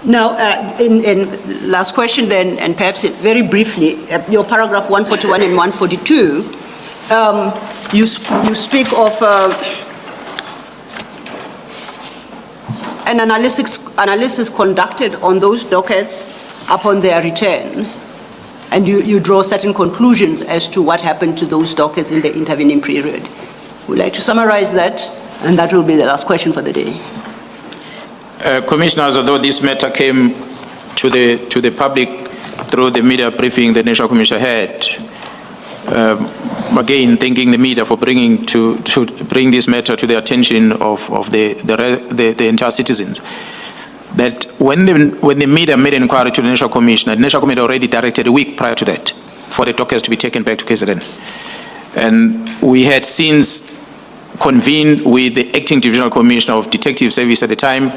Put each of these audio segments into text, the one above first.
Now, in last question then, and perhaps very briefly, your paragraph 141 and 142, you speak of an analysis conducted on those dockets upon their return, and you draw certain conclusions as to what happened to those dockets in the intervening period. Would like to summarize that, and that will be the last question for the day. Commissioners, although this matter came to the public through the media briefing the National Commission had, again thanking the media for bring this matter to the attention of the entire citizens. That when the media made an inquiry to the National Commission already directed a week prior to that for the dockets to be taken back to KZN, and we had since convened with the Acting Divisional Commissioner of Detective Service at the time,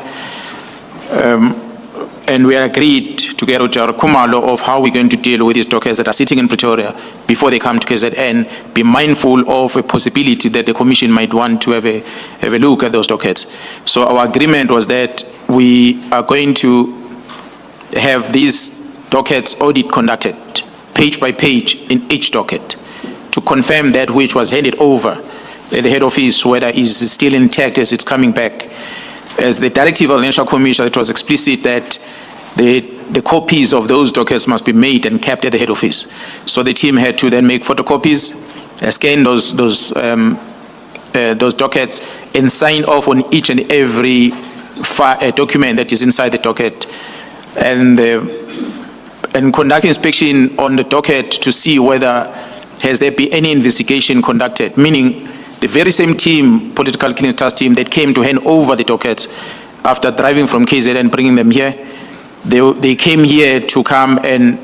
and we agreed together with Kumalo of how we're going to deal with these dockets that are sitting in Pretoria before they come to KZN, be mindful of a possibility that the Commission might want to have a look at those dockets. So our agreement was that we are going to have these dockets audit conducted, page by page in each docket, to confirm that which was handed over at the head office, whether it is still intact as it's coming back. As the directive of the National Commission, it was explicit that the copies of those dockets must be made and kept at the head office. So the team had to then make photocopies, scan those dockets, and sign off on each and every document that is inside the docket, and conduct inspection on the docket to see whether has there been any investigation conducted, meaning the very same team, political clearance task team, that came to hand over the dockets after driving from KZN and bringing them here, they came here to come and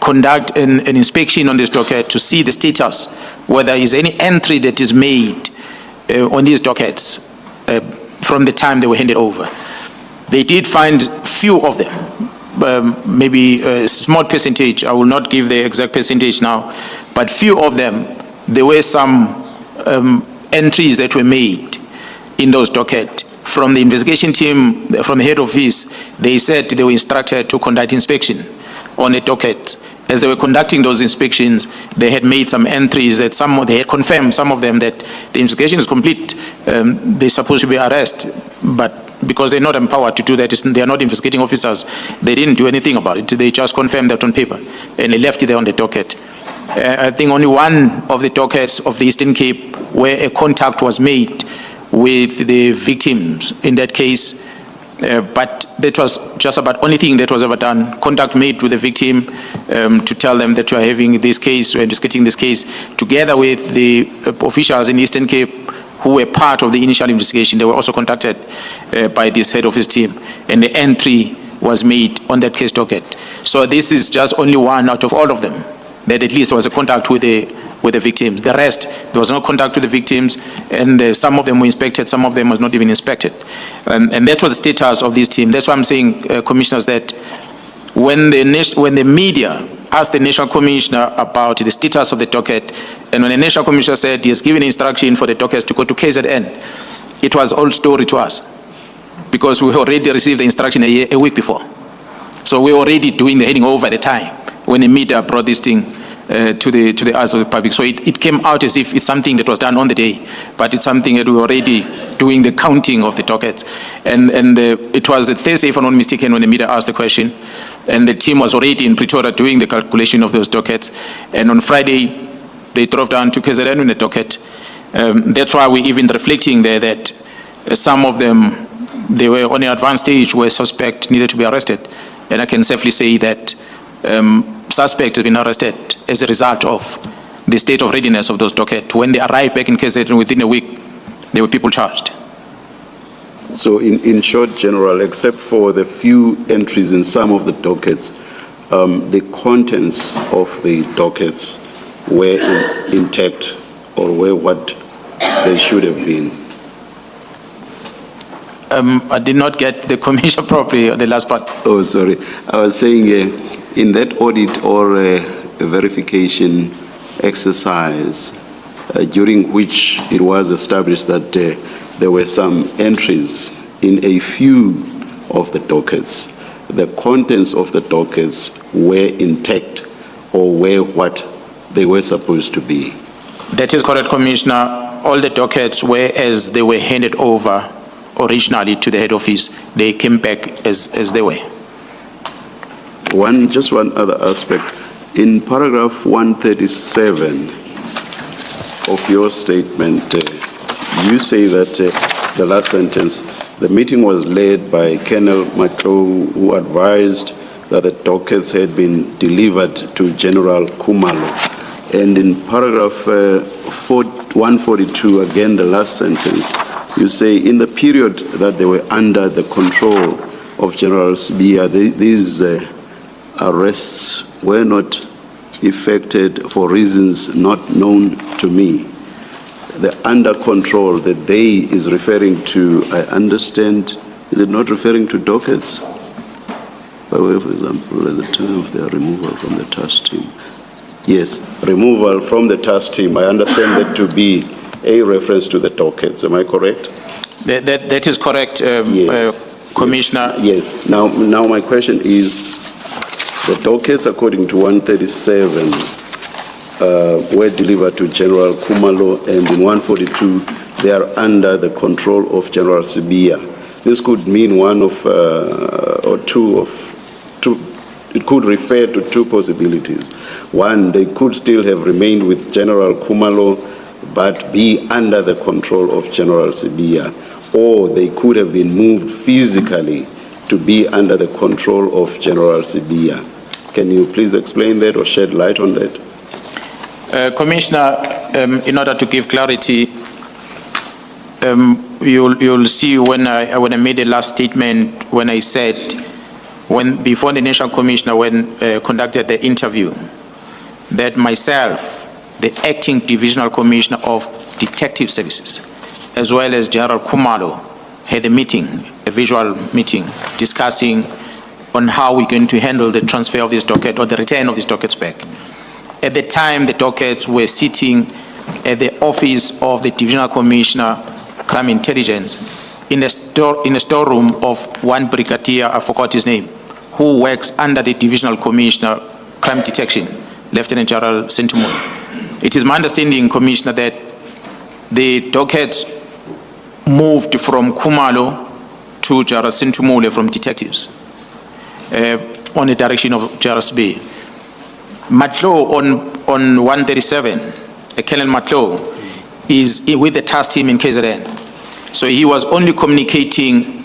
conduct an inspection on this docket to see the status, whether there is any entry that is made on these dockets from the time they were handed over. They did find few of them, maybe a small percentage. I will not give the exact percentage now, but few of them, there were some entries that were made in those dockets. From the investigation team, from the head office, they said they were instructed to conduct inspection on the docket. As they were conducting those inspections, they had made some entries that they had confirmed, some of them, that the investigation is complete. They're supposed to be arrested, but because they're not empowered to do that, they are not investigating officers, they didn't do anything about it. They just confirmed that on paper, and they left it there on the docket. I think only one of the dockets of the Eastern Cape where a contact was made with the victims in that case, but that was just about only thing that was ever done. Contact made with the victim to tell them that we are having this case, we're investigating this case, together with the officials in Eastern Cape who were part of the initial investigation. They were also contacted by this head office team, and the entry was made on that case docket. So this is just only one out of all of them that at least there was a contact with the victims. The rest, there was no contact with the victims, and some of them were inspected, some of them was not even inspected. And that was the status of this team. That's why I'm saying, Commissioners, that when the media asked the National Commissioner about the status of the docket, and when the National Commissioner said he has given instruction for the dockets to go to KZN, it was all story to us, because we already received the instruction a week before. So we were already doing the heading over at the time when the media brought this thing to the eyes of the public. So it came out as if it's something that was done on the day, but it's something that we were already doing the counting of the dockets. And it was a Thursday, if I'm not mistaken, when the media asked the question, and the team was already in Pretoria doing the calculation of those dockets. And on Friday, they drove down to KZN in the docket. That's why we're even reflecting there that some of them, they were on an advanced stage where suspect needed to be arrested. And I can safely say that suspect has been arrested as a result of the state of readiness of those dockets. When they arrived back in KZN within a week, there were people charged. So in short, General, except for the few entries in some of the dockets, the contents of the dockets were intact or were what they should have been. I did not get the commission properly, the last part. Oh, sorry. I was saying in that audit or a verification exercise during which it was established that there were some entries in a few of the dockets, the contents of the dockets were intact or were what they were supposed to be? That is correct, Commissioner. All the dockets were as they were handed over originally to the head office. They came back as they were. Just one other aspect. In paragraph 137 of your statement, you say that the last sentence, the meeting was led by Colonel Mkhwanazi, who advised that the dockets had been delivered to General Khumalo. And in paragraph 142, again the last sentence, you say in the period that they were under the control of General Sibiya, these arrests were not effected for reasons not known to me. The under control that they is referring to, I understand, is it not referring to dockets? By way, for example, at the time of their removal from the task team. Yes, removal from the task team. I understand that to be a reference to the dockets. Am I correct? That is correct, Yes. Commissioner. Yes. Now my question is, the dockets, according to 137, were delivered to General Khumalo, and in 142, they are under the control of General Sibiya. This could mean one of, or two. It could refer to two possibilities. One, they could still have remained with General Khumalo, but be under the control of General Sibiya, or they could have been moved physically to be under the control of General Sibiya. Can you please explain that or shed light on that? Commissioner, in order to give clarity, you'll see when I made the last statement, when I said, before the National Commissioner conducted the interview, that myself, the acting Divisional Commissioner of Detective Services, as well as General Khumalo, had a meeting, a visual meeting, discussing on how we're going to handle the transfer of this docket or the return of these dockets back. At the time, the dockets were sitting at the office of the Divisional Commissioner, Crime Intelligence, in a storeroom of one brigadier, I forgot his name, who works under the Divisional Commissioner, Crime Detection, Lieutenant General Sentumule. It is my understanding, Commissioner, that the dockets moved from Khumalo to General Sentumule from detectives on the direction of General Sibiya. Matlo on 137, Colonel Matlo is with the task team in KZN. So he was only communicating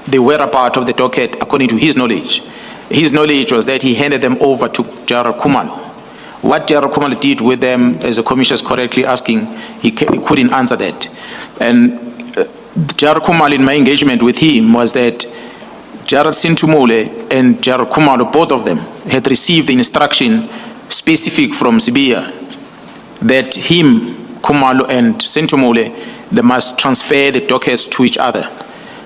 the whereabouts of the docket according to his knowledge. His knowledge was that he handed them over to General Khumalo. What General Khumalo did with them, as the Commissioner is correctly asking, he couldn't answer that. And General Khumalo, in my engagement with him, was that General Sentumule and General Khumalo, both of them, had received the instruction specific from Sibiya that him, Khumalo, and Sentumule, they must transfer the dockets to each other.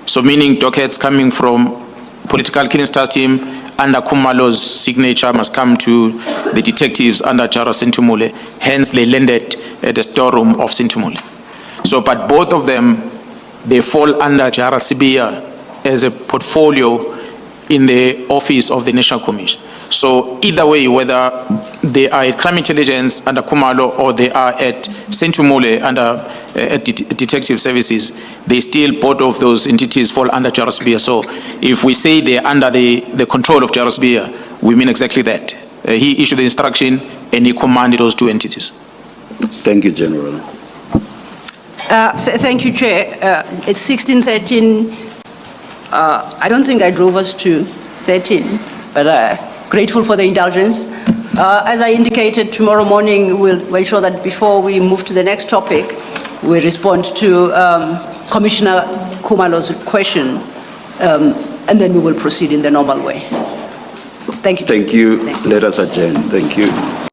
So meaning dockets coming from political killings task team under Khumalo's signature must come to the detectives under General Sentumule. Hence, they landed at the storeroom of Sentumule. So, but both of them, they fall under General Sibiya as a portfolio in the office of the National Commission. So either way, whether they are at Crime Intelligence under Khumalo or they are at Sentumule under Detective Services, they still, both of those entities fall under General Sibiya. So if we say they are under the control of General Sibiya, we mean exactly that. He issued the instruction and he commanded those two entities. Thank you, General. Thank you, Chair. It's 16:13. I don't think I drove us to 13, but grateful for the indulgence. As I indicated, tomorrow morning we'll ensure that before we move to the next topic, we respond to Commissioner Khumalo's question, and then we will proceed in the normal way. Thank you. Thank you. Let us adjourn. Thank you.